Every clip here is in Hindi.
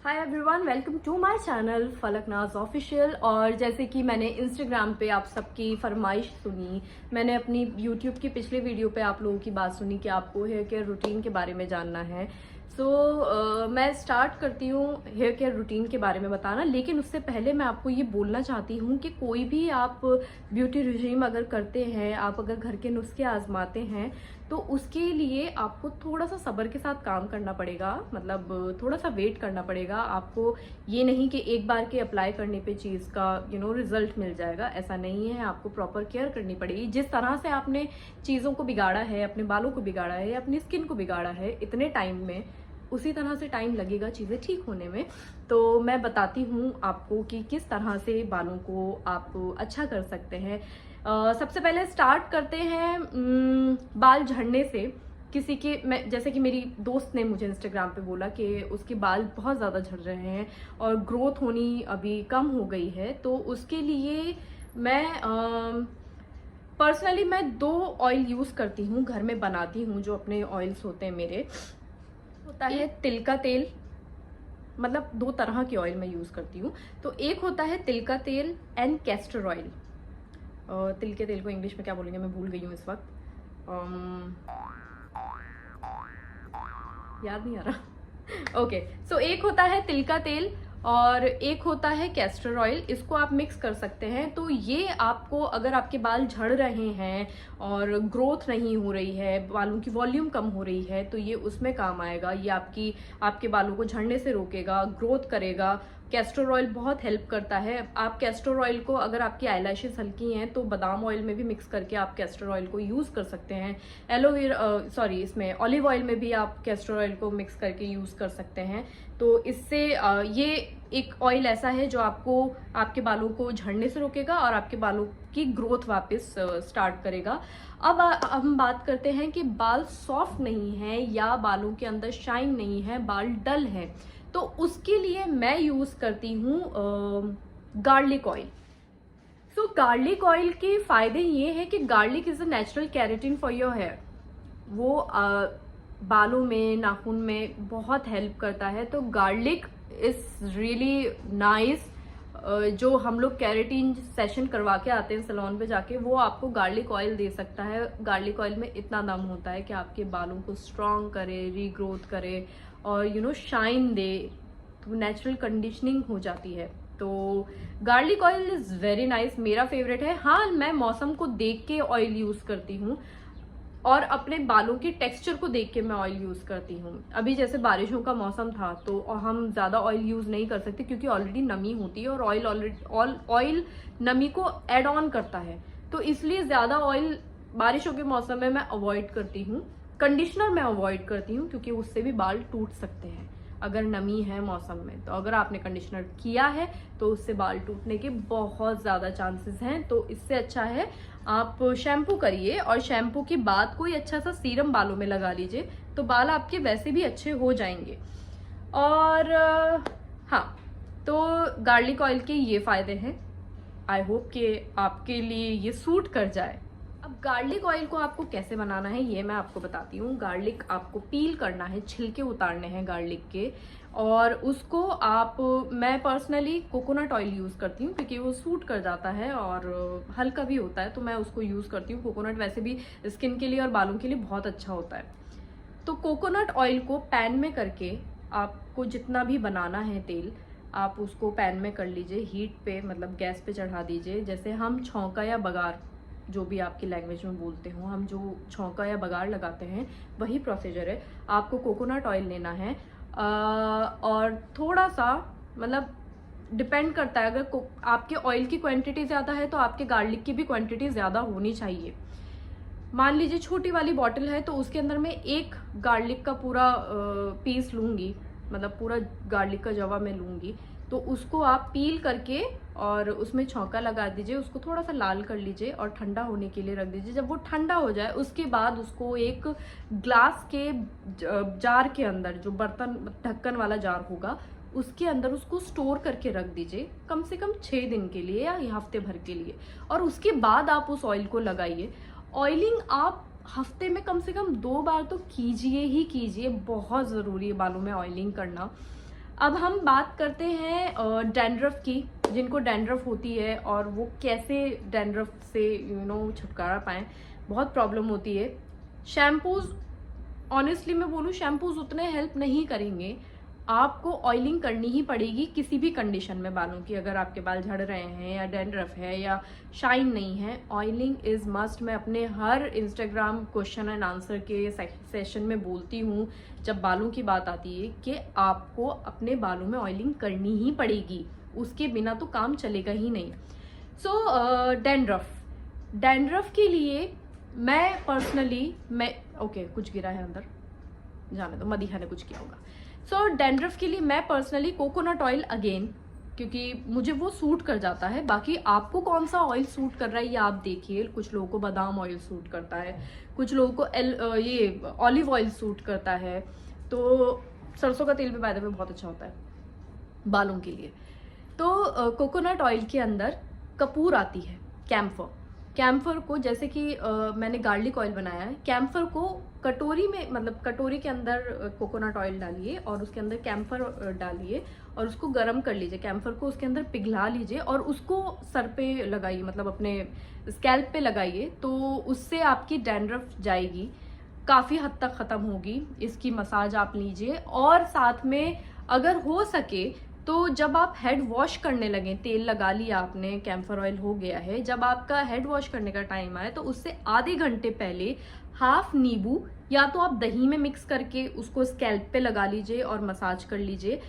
Hi everyone, welcome to my channel Falaknaz official. और जैसे कि मैंने इंस्टाग्राम पे आप सबकी फरमाइश सुनी, मैंने अपनी यूट्यूब की पिछले वीडियो पे आप लोगों की बात सुनी कि आपको हेयर केयर रूटीन के बारे में जानना है। मैं स्टार्ट करती हूँ हेयर केयर रूटीन के बारे में बताना। लेकिन उससे पहले मैं आपको ये बोलना चाहती हूँ कि कोई भी आप ब्यूटी रिजीम अगर करते हैं, आप अगर घर के नुस्खे आजमाते हैं, तो उसके लिए आपको थोड़ा सा सब्र के साथ काम करना पड़ेगा। मतलब थोड़ा सा वेट करना पड़ेगा आपको। ये नहीं कि एक बार के अप्लाई करने पे चीज़ का रिजल्ट मिल जाएगा, ऐसा नहीं है। आपको प्रॉपर केयर करनी पड़ेगी। जिस तरह से आपने चीज़ों को बिगाड़ा है, अपने बालों को बिगाड़ा है, अपनी स्किन को बिगाड़ा है इतने टाइम में, उसी तरह से टाइम लगेगा चीज़ें ठीक होने में। तो मैं बताती हूँ आपको कि किस तरह से बालों को आप अच्छा कर सकते हैं। सबसे पहले स्टार्ट करते हैं बाल झड़ने से। किसी के मैं जैसे कि मेरी दोस्त ने मुझे इंस्टाग्राम पे बोला कि उसके बाल बहुत ज़्यादा झड़ रहे हैं और ग्रोथ होनी अभी कम हो गई है। तो उसके लिए मैं पर्सनली मैं 2 ऑयल यूज़ करती हूँ, घर में बनाती हूँ। जो अपने ऑयल्स होते हैं मेरे, होता है तिल का तेल। मतलब 2 तरह के ऑयल मैं यूज़ करती हूँ। तो एक होता है तिल का तेल एंड कैस्टर ऑयल। तिल के तेल को इंग्लिश में क्या बोलेंगे मैं भूल गई हूँ इस वक्त, याद नहीं आ रहा। ओके, सो एक होता है तिल का तेल और एक होता है कैस्टर ऑयल। इसको आप मिक्स कर सकते हैं। तो ये आपको, अगर आपके बाल झड़ रहे हैं और ग्रोथ नहीं हो रही है, बालों की वॉल्यूम कम हो रही है, तो ये उसमें काम आएगा। ये आपके बालों को झड़ने से रोकेगा, ग्रोथ करेगा। कैस्टर ऑयल बहुत हेल्प करता है। आप कैस्टर ऑयल को, अगर आपकी आईलैशेस हल्की हैं तो बादाम ऑयल में भी मिक्स करके आप कैस्टर ऑयल को यूज़ कर सकते हैं। इसमें ऑलिव ऑयल में भी आप कैस्टर ऑयल को मिक्स करके यूज़ कर सकते हैं। तो इससे ये एक ऑयल ऐसा है जो आपको आपके बालों को झड़ने से रोकेगा और आपके बालों की ग्रोथ वापस स्टार्ट करेगा। अब हम बात करते हैं कि बाल सॉफ्ट नहीं है या बालों के अंदर शाइन नहीं है, बाल डल है, तो उसके लिए मैं यूज करती हूँ garlic oil. So garlic oil के फायदे ये है कि garlic is a natural keratin for your hair. वो बालों में, नाखून में बहुत हेल्प करता है। तो गार्लिक इज रियली नाइस। जो हम लोग केराटिन सेशन करवा के आते हैं सैलून पे जाके, वो आपको गार्लिक ऑयल दे सकता है। गार्लिक ऑयल में इतना दम होता है कि आपके बालों को स्ट्रॉन्ग करे, रीग्रोथ करे और शाइन दे। तो नेचुरल कंडीशनिंग हो जाती है। तो garlic oil is very nice, मेरा फेवरेट है। हाँ, मैं मौसम को देख के ऑयल यूज करती हूँ और अपने बालों के टेक्सचर को देख के मैं ऑयल यूज करती हूँ। अभी जैसे बारिशों का मौसम था तो हम ज्यादा ऑयल यूज नहीं कर सकते क्योंकि ऑलरेडी नमी होती है और ऑयल नमी को एड ऑन करता है। तो इसलिए ज्यादा ऑयल बारिशों के मौसम में मैं अवॉइड करती हूँ। कंडीशनर मैं अवॉइड करती हूँ क्योंकि उससे भी बाल टूट सकते हैं अगर नमी है मौसम में। तो अगर आपने कंडीशनर किया है तो उससे बाल टूटने के बहुत ज़्यादा चांसेस हैं। तो इससे अच्छा है आप शैम्पू करिए और शैम्पू के बाद कोई अच्छा सा सीरम बालों में लगा लीजिए, तो बाल आपके वैसे भी अच्छे हो जाएंगे। और हाँ, तो गार्लिक ऑयल के ये फायदे हैं। आई होप कि आपके लिए ये सूट कर जाए। अब गार्लिक ऑयल को आपको कैसे बनाना है ये मैं आपको बताती हूँ। गार्लिक आपको पील करना है, छिलके उतारने हैं गार्लिक के, और उसको मैं पर्सनली कोकोनट ऑयल यूज़ करती हूँ क्योंकि वो सूट कर जाता है और हल्का भी होता है, तो मैं उसको यूज़ करती हूँ। कोकोनट वैसे भी स्किन के लिए और बालों के लिए बहुत अच्छा होता है। तो कोकोनट ऑयल को पैन में करके, आपको जितना भी बनाना है तेल, आप उसको पैन में कर लीजिए, हीट पे, मतलब गैस पे चढ़ा दीजिए। जैसे हम छौंका या बघार, जो भी आपकी लैंग्वेज में बोलते हो, हम जो छौंका या बघार लगाते हैं वही प्रोसीजर है। आपको कोकोनट ऑयल लेना है और थोड़ा सा, मतलब डिपेंड करता है, अगर आपके ऑयल की क्वांटिटी ज़्यादा है तो आपके गार्लिक की भी क्वांटिटी ज़्यादा होनी चाहिए। मान लीजिए छोटी वाली बॉटल है तो उसके अंदर मैं 1 गार्लिक का पूरा पीस लूँगी, मतलब पूरा गार्लिक का जवा मैं लूँगी। तो उसको आप पील करके और उसमें छौंका लगा दीजिए, उसको थोड़ा सा लाल कर लीजिए और ठंडा होने के लिए रख दीजिए। जब वो ठंडा हो जाए उसके बाद उसको एक ग्लास के जार के अंदर, जो बर्तन ढक्कन वाला जार होगा, उसके अंदर उसको स्टोर करके रख दीजिए कम से कम 6 दिन के लिए या हफ्ते भर के लिए। और उसके बाद आप उस ऑयल को लगाइए। ऑयलिंग आप हफ्ते में कम से कम 2 बार तो कीजिए ही कीजिए, बहुत ज़रूरी है बालों में ऑयलिंग करना। अब हम बात करते हैं डैंड्रफ की, जिनको डैंड्रफ होती है और वो कैसे डैंड्रफ से छुटकारा पाएं। बहुत प्रॉब्लम होती है। शैम्पूज, ऑनेस्टली मैं बोलूँ, शैम्पूज उतने हेल्प नहीं करेंगे। आपको ऑयलिंग करनी ही पड़ेगी किसी भी कंडीशन में बालों की। अगर आपके बाल झड़ रहे हैं या डैंड्रफ है या शाइन नहीं है, ऑयलिंग इज मस्ट। मैं अपने हर इंस्टाग्राम क्वेश्चन एंड आंसर के सेशन में बोलती हूँ जब बालों की बात आती है कि आपको अपने बालों में ऑयलिंग करनी ही पड़ेगी, उसके बिना तो काम चलेगा ही नहीं। सो डैंड्रफ के लिए मैं पर्सनली कुछ गिरा है अंदर, जाने दो, मदीहा ने कुछ किया होगा। सो डैंड्रफ के लिए मैं पर्सनली कोकोनट ऑयल अगेन, क्योंकि मुझे वो सूट कर जाता है। बाकी आपको कौन सा ऑयल सूट कर रहा है ये आप देखिए। कुछ लोगों को बादाम ऑयल सूट करता है, कुछ लोगों को ये ऑलिव ऑयल सूट करता है। तो सरसों का तेल भी बाय द वे बहुत अच्छा होता है बालों के लिए। तो कोकोनट ऑयल के अंदर कपूर आती है, कैम्फर को, जैसे कि मैंने गार्लिक ऑयल बनाया है, कैम्फर को कटोरी में, मतलब कटोरी के अंदर कोकोनट ऑयल डालिए और उसके अंदर कैम्फर डालिए और उसको गर्म कर लीजिए। कैम्फर को उसके अंदर पिघला लीजिए और उसको सर पे लगाइए, मतलब अपने स्कैल्प पे लगाइए। तो उससे आपकी डैंड्रफ जाएगी, काफ़ी हद तक ख़त्म होगी। इसकी मसाज आप लीजिए। और साथ में अगर हो सके तो जब आप हेड वॉश करने लगें, तेल लगा लिया आपने, कैम्फर ऑयल हो गया है, जब आपका हेड वॉश करने का टाइम आए तो उससे आधे घंटे पहले हाफ नींबू या तो आप दही में मिक्स करके उसको स्कैल्प पे लगा लीजिए और मसाज कर लीजिए,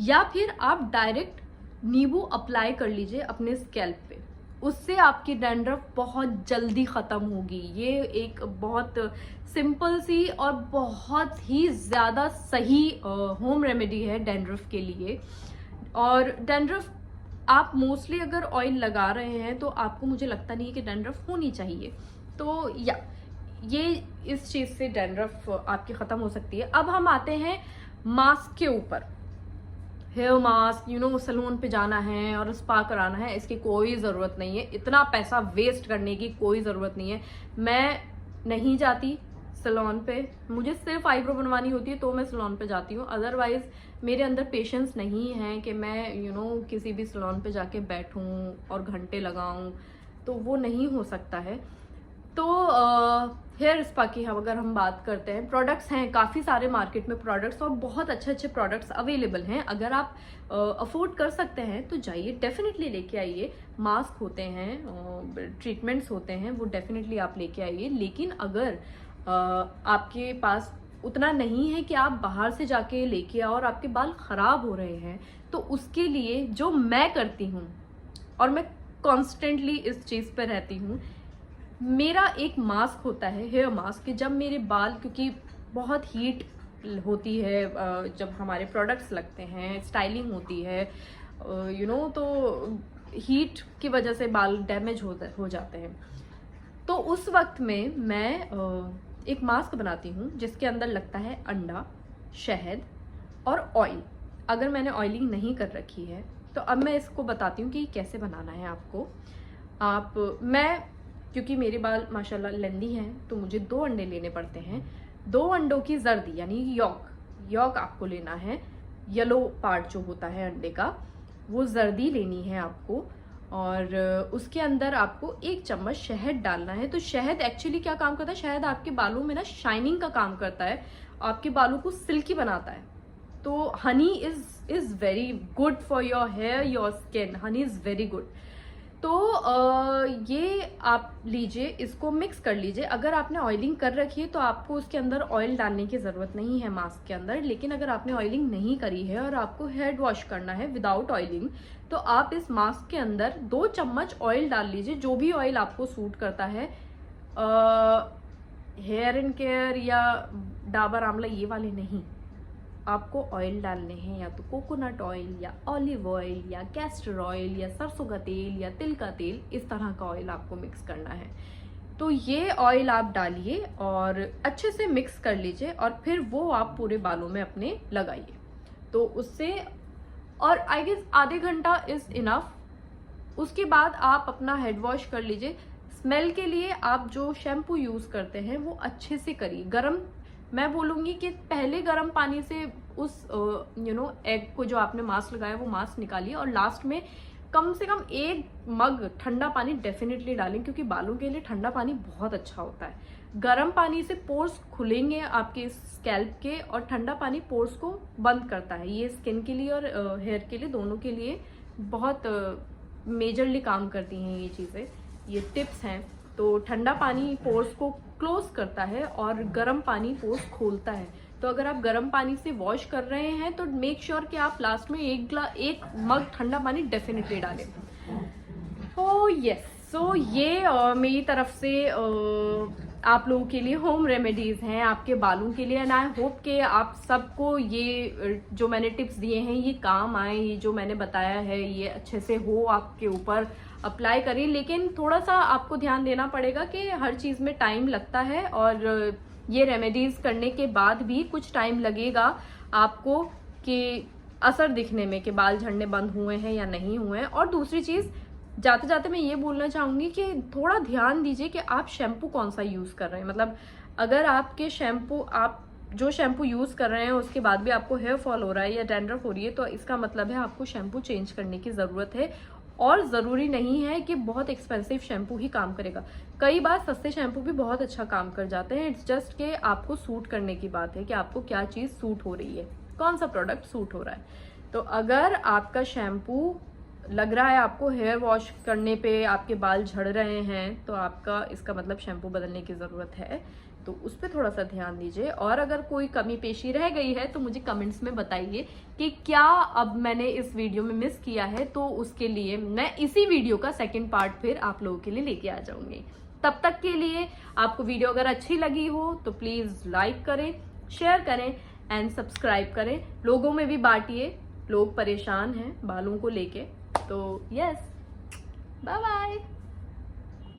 या फिर आप डायरेक्ट नींबू अप्लाई कर लीजिए अपने स्कैल्प पे। उससे आपकी डैंड्रफ बहुत जल्दी ख़त्म होगी। ये एक बहुत सिंपल सी और बहुत ही ज़्यादा सही होम रेमेडी है डैंड्रफ के लिए। और डैंड्रफ आप मोस्टली अगर ऑयल लगा रहे हैं तो आपको, मुझे लगता नहीं है कि डैंड्रफ होनी चाहिए। तो ये इस चीज़ से डैंड्रफ आपकी ख़त्म हो सकती है। अब हम आते हैं मास्क के ऊपर। हेयर मास्क, सैलून पे जाना है और स्पा कराना है, इसकी कोई ज़रूरत नहीं है। इतना पैसा वेस्ट करने की कोई ज़रूरत नहीं है। मैं नहीं जाती सैलून पे, मुझे सिर्फ आईब्रो बनवानी होती है तो मैं सैलून पे जाती हूँ। अदरवाइज मेरे अंदर पेशेंस नहीं है कि मैं किसी भी सैलून पे जाके बैठूँ और घंटे लगाऊँ, तो वो नहीं हो सकता है। तो हेयर स्पा की अगर हम बात करते हैं, प्रोडक्ट्स हैं काफ़ी सारे मार्केट में प्रोडक्ट्स, और बहुत अच्छे प्रोडक्ट्स अवेलेबल हैं। अगर आप अफोर्ड कर सकते हैं तो जाइए, डेफिनेटली लेके आइए। मास्क होते हैं, ट्रीटमेंट्स होते हैं, वो डेफिनेटली आप लेके आइए। लेकिन अगर आपके पास उतना नहीं है कि आप बाहर से जाके लेके आओ और आपके बाल ख़राब हो रहे हैं, तो उसके लिए जो मैं करती हूँ, और मैं कॉन्स्टेंटली इस चीज़ पर रहती हूँ, मेरा एक मास्क होता है, हेयर मास्क, कि जब मेरे बाल, क्योंकि बहुत हीट होती है जब हमारे प्रोडक्ट्स लगते हैं, स्टाइलिंग होती है, तो हीट की वजह से बाल डैमेज हो जाते हैं। तो उस वक्त में मैं एक मास्क बनाती हूँ जिसके अंदर लगता है अंडा, शहद और ऑयल। अगर मैंने ऑयलिंग नहीं कर रखी है तो अब मैं इसको बताती हूँ कि कैसे बनाना है आपको। मैं, क्योंकि मेरे बाल माशाल्लाह लेंदी हैं, तो मुझे 2 अंडे लेने पड़ते हैं। 2 अंडों की जर्दी यानी यॉक आपको लेना है। येलो पार्ट जो होता है अंडे का, वो जर्दी लेनी है आपको। और उसके अंदर आपको 1 चम्मच शहद डालना है। तो शहद एक्चुअली क्या काम करता है, शहद आपके बालों में ना शाइनिंग का काम करता है, आपके बालों को सिल्की बनाता है। तो honey is very good for your hair, your skin. Honey is very good. तो ये आप लीजिए, इसको मिक्स कर लीजिए। अगर आपने ऑयलिंग कर रखी है तो आपको उसके अंदर ऑयल डालने की ज़रूरत नहीं है मास्क के अंदर। लेकिन अगर आपने ऑयलिंग नहीं करी है और आपको हेड वॉश करना है विदाउट ऑयलिंग, तो आप इस मास्क के अंदर 2 चम्मच ऑयल डाल लीजिए, जो भी ऑयल आपको सूट करता है। हेयर एंड केयर या डाबर आंवला ये वाले नहीं, आपको ऑयल डालने हैं, या तो कोकोनट ऑयल या ऑलिव ऑयल या कैस्टर ऑयल या सरसों का तेल या तिल का तेल, इस तरह का ऑयल आपको मिक्स करना है। तो ये ऑयल आप डालिए और अच्छे से मिक्स कर लीजिए और फिर वो आप पूरे बालों में अपने लगाइए। तो उससे, और आई गेस आधे घंटा इज इनफ। उसके बाद आप अपना हेड वॉश कर लीजिए। स्मेल के लिए आप जो शैम्पू यूज़ करते हैं वो अच्छे से करिए। गरम, मैं बोलूँगी कि पहले गर्म पानी से उस एग को जो आपने मास्क लगाया वो मास्क निकालिए, और लास्ट में कम से कम 1 मग ठंडा पानी डेफिनेटली डालें, क्योंकि बालों के लिए ठंडा पानी बहुत अच्छा होता है। गर्म पानी से पोर्स खुलेंगे आपके स्कैल्प के, और ठंडा पानी पोर्स को बंद करता है। ये स्किन के लिए और हेयर के लिए, दोनों के लिए बहुत मेजरली काम करती हैं ये चीज़ें, ये टिप्स हैं। तो ठंडा पानी पोर्स को क्लोज करता है और गर्म पानी पोर्स खोलता है। तो अगर आप गर्म पानी से वॉश कर रहे हैं तो मेक श्योर कि आप लास्ट में 1 मग ठंडा पानी डेफिनेटली डालें। सो ये मेरी तरफ से आप लोगों के लिए होम रेमेडीज हैं आपके बालों के लिए, एंड आई होप कि आप सबको ये जो मैंने टिप्स दिए हैं ये काम आए। ये जो मैंने बताया है ये अच्छे से हो, आपके ऊपर अप्लाई करें। लेकिन थोड़ा सा आपको ध्यान देना पड़ेगा कि हर चीज़ में टाइम लगता है, और ये रेमेडीज करने के बाद भी कुछ टाइम लगेगा आपको कि असर दिखने में, कि बाल झड़ने बंद हुए हैं या नहीं हुए हैं। और दूसरी चीज़, जाते जाते मैं ये बोलना चाहूँगी कि थोड़ा ध्यान दीजिए कि आप शैम्पू कौन सा यूज़ कर रहे हैं। मतलब अगर आपके शैम्पू, आप जो शैम्पू यूज़ कर रहे हैं उसके बाद भी आपको हेयर फॉल हो रहा है या डैंड्रफ हो रही है, तो इसका मतलब है आपको शैम्पू चेंज करने की ज़रूरत है। और ज़रूरी नहीं है कि बहुत एक्सपेंसिव शैम्पू ही काम करेगा, कई बार सस्ते शैम्पू भी बहुत अच्छा काम कर जाते हैं। इट्स जस्ट कि आपको सूट करने की बात है कि आपको क्या चीज़ सूट हो रही है, कौन सा प्रोडक्ट सूट हो रहा है। तो अगर आपका शैम्पू लग रहा है आपको हेयर वॉश करने पे आपके बाल झड़ रहे हैं, तो आपका इसका मतलब शैम्पू बदलने की ज़रूरत है, तो उस पर थोड़ा सा ध्यान दीजिए। और अगर कोई कमी पेशी रह गई है तो मुझे कमेंट्स में बताइए कि क्या अब मैंने इस वीडियो में मिस किया है, तो उसके लिए मैं इसी वीडियो का सेकंड पार्ट फिर आप लोगों के लिए लेके आ जाऊंगी। तब तक के लिए आपको वीडियो अगर अच्छी लगी हो तो प्लीज़ लाइक करें, शेयर करें एंड सब्सक्राइब करें। लोगों में भी बांटिए, लोग परेशान हैं बालों को लेके। तो यस, बाय बाय।